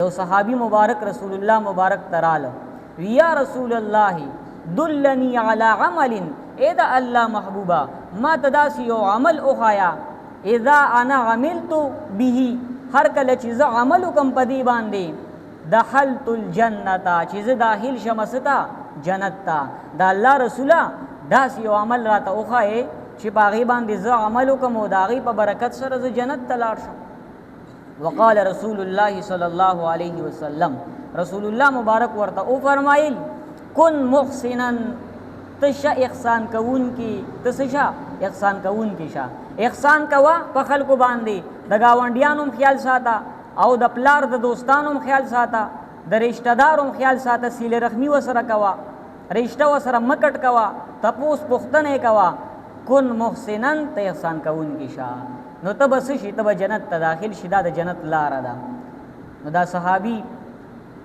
یو صحابی مبارک رسول الله مبارک تراله یا رسول الله دلنی علی عمل اے دا الله محبوبا ما تداسی یو عمل اوخایا اذا انا عملت به هر کله چې عمل کوم پدی باندې دخلت الجنه چې داخل شمستا جنت تا دا الله رسولا داسی یو عمل راته اوخای چې باغی باندې عمل کوم او داغي په برکت سره جنت تلاړ شم. وقال رسول الله صلی الله علیه وسلم رسول الله مبارک ورته او فرمایل کن محسنا تشا احسان کون کی تسشا احسان کون کی شا احسان کوا په خلکو باندې د گاونډیانو خیال ساته او د پلار د دوستانو خیال ساته د رشتہ دارو خیال ساته سیله رحمی وسره کوا رشتہ وسره مکټ کوا تپوس پختنه کوا کن محسنا ته احسان کون کی شا نو تب سشي تب جنت ته داخل شي دا د جنت لار ده. نو دا صحابي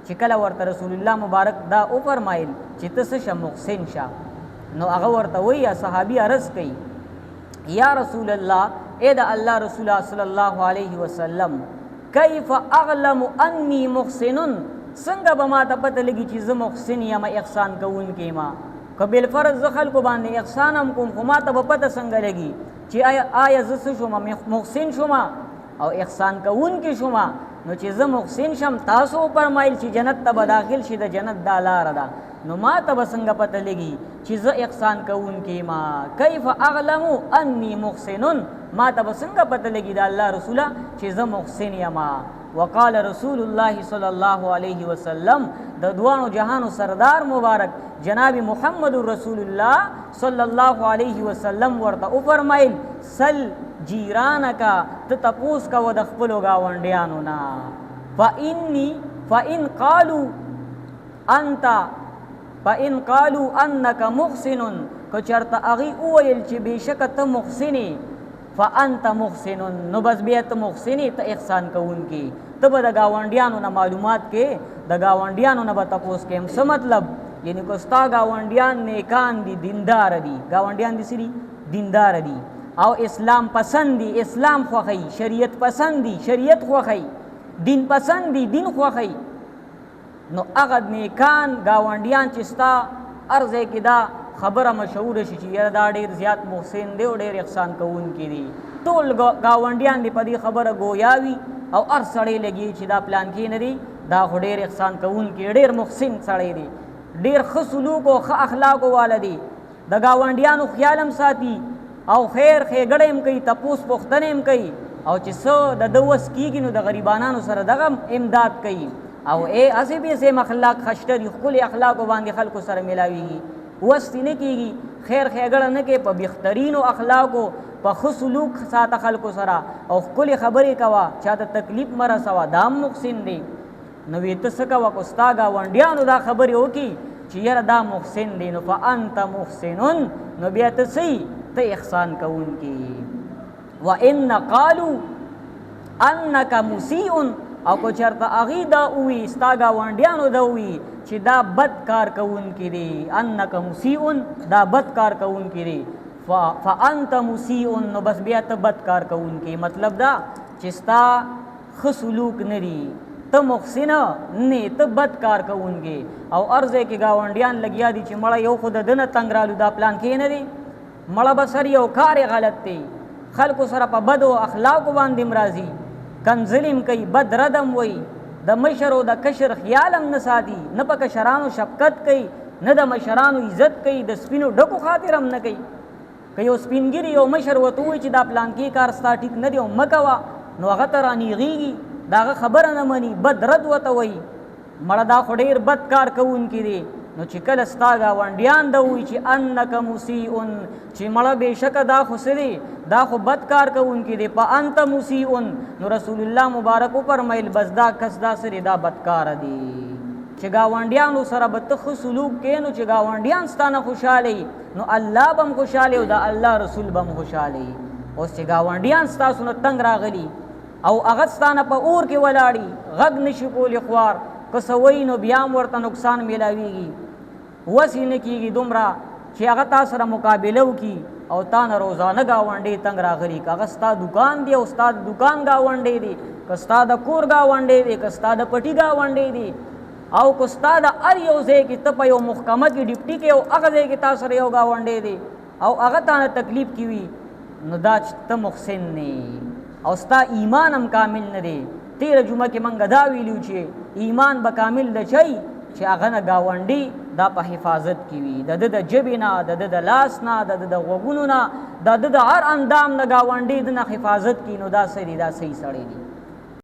چې کله ورته رسول الله مبارک دا او فرمایل چې تسه محسن شه نو هغه ورته وی صحابي عرض کوي یا رسول الله اے دا الله رسول صلی الله علیه وسلم کیف اعلم انی محسن څنګه به ما ته پته لګي چې زه محسن یم احسان کوون کې ما قبل فرض زخل کو باندې احسان هم کوم خو ما ته پته څنګه لګي چې آیا زه شوم محسن شوم او احسان کوون کې شوم نو چې زه محسن شم تاسو فرمایل چې جنت ته داخل شي د جنت دا لار ده نو ما ته څنګه پته لګي چې زه احسان کوون کې ما کیف اعلم انی محسن ما ته څنګه پته لګي د الله رسوله چې زه محسن یم. وقال رسول الله صلی الله علیه وسلم د دوانو جهانو سردار مبارک جناب محمد رسول الله صلی الله علیه وسلم ورته او فرمایل سل جیرانکا ته تپوس کا د خپل گاونډیانو نا فإن قالوا انك محسن کو چرته اغي اویل چې بشک ته محسنی فانت محسن نو بس بیا ته محسنی ته احسان کوونکی ته به د گاونډیانو نه معلومات کې د گاونډیانو نه به تپوس کې څه مطلب یعنی کو ستا گاونډیان نیکان دي دیندار دي گاونډیان دي سری دیندار دي او اسلام پسند دي اسلام خوخی شریعت پسند دي شریعت خوخی دین پسند دي دین خوخی نو هغه نیکان گاونډیان چې ستا ارزه کې دا خبره مشهور شي چې دا ډیر زیات محسن دی او ډیر احسان کوونکی دی ټول گاونډیان دی په دې خبره گویاوي او ار سړی لګي چې دا پلان کې نه دی دا ډیر احسان کوونکی ډیر محسن سړی دی ډیر ښه سلوک او ښه اخلاق والدي د گاونډیانو خیالم ساتي او خیر ښېګړه هم کوي تپوس پوښتنه هم کوي او چې څه د دوس کیږي نو د غریبانو سره دغه امداد کوي او اسی به سه اخلاق خشتري خپل اخلاق باندې خلکو سره ملاويږي وستی نه کیږي خیر ښېګړه نه کوي په بهترینو اخلاقو په ښه سلوک ساته خلکو سره او خپل خبرې کوا چاته تکلیف مرسوا دا محسن دی. نو وی ته څه کوه کو ستا ګاونډیانو دا خبرې وکړي چې یاره دا محسن دی نو فانت محسن نو بیا ته ته احسان کوونکی. وان قالوا انک مسیء او کو چرته اغي دا وی ستا ګاونډیانو دا وی چې دا بد کار کوونکی دی انک مسیء دا بد کار کوونکی دی فانت مسیء نو بس بیا ته بد کار کوونکی مطلب دا چې ستا ښه سلوک نری ته محسن نه ته بد کار کوونکی او ارزه کې گاونډیان لګیا دي چې مړه یو خود دنه تنگ رالو دا پلان کې نه دی مړه بسر یو کار غلط دی خلکو سره په بد او اخلاق باندې مرضی کنزلم کوي بد ردم وای د مشر او د کشر خیالم نه ساتي نه په کشرانو شفقت کوي نه د مشرانو عزت کوي د سپینو ډکو خاطرم نه کوي که یو سپینګری یو مشر وته وای چې دا پلان کې کار ستا ټیک نه دی او مکوا نو هغه ترانیږي داغه خبره نه مني بد رد وته وای مړه دا خډیر بد کار کوونکی دی نو چې کله ستا ګاونډیان دا وای چې انک مسیء چې مړه بهشکه دا خو سری دا خو بد کار کوونکی دی په انت مسیء نو رسول الله مبارک فرمایل بس دا کس دا سری دا بدکار دی چې گاونډیانو سره به ته سلوک کې نو چې گاونډیان ستانه خوشاله نو الله بم خوشاله او دا الله رسول بم خوشاله اوس چې گاونډیان ستاسو نه تنگ راغلي او هغه ستانه په اور کې ولاړی غږ نشي کولی خوار کسوي نو بیا ورته نقصان ملاويږي وسینه کیږي دومره چې هغه تاسو سره مقابله وکي او تا نه روزانه گاونډي تنگ راغلي کاغه ستا دکان دی او استاد دکان گاونډي دی کستا د کور گاونډی دی کستا د پټي گاونډی دی او کستا د ار یو ځای کې ته په یو محکمه کې ډیپټي کې او هغه ځای کې تا سره یو گاونډی دی او هغه تانه تکلیف کی وي نو دا ته محسن نه او ستا ایمان هم کامل نه دی. تیر جمعه کې منګه دا ویلو چې ایمان به کامل د چي چې هغه نه گاونډي دا په حفاظت کې وي د د جبې نه د لاس نه د غوږونو نه د هر اندام نه گاونډي د نه حفاظت کی نو دا صحیح سړی دی.